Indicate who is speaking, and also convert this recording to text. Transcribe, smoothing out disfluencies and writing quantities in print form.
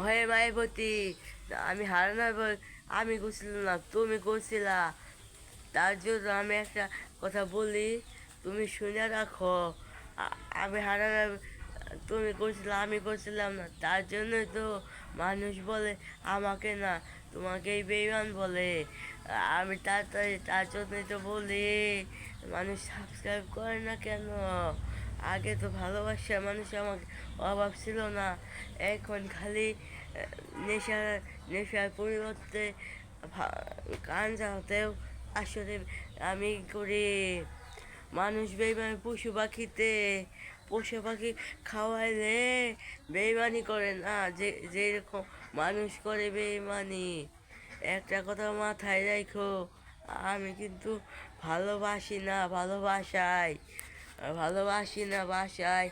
Speaker 1: হয়ে মায়াবতী, আমি হারানোর পর আমি করছিলাম না, তুমি করছিলা। তার জন্য আমি একটা কথা বলি, তুমি শুনে রাখো। আমি হারানোর তুমি করছিলে, আমি করছিলাম না, তার জন্যই তো মানুষ বলে আমাকে না, তোমাকেই বেইমান বলে। আমি তাড়াতাড়ি তার জন্যই তো বলি, মানুষ সাবস্ক্রাইব করে না কেন? আগে তো ভালোবাসা মানুষ আমাকে অভাব ছিল না, এখন খালি নেশার নেশার পরিবর্তে গাঞ্জাতেও আসলে আমি করি। মানুষ বেইমানি পশু পাখিতে, পশু পাখি খাওয়াইলে বেইমানি করে না, যে যেরকম মানুষ করে বেইমানি। একটা কথা মাথায় রাখো, আমি কিন্তু ভালোবাসি না, ভালোবাসাই, ভালোবাসি না বাসায়।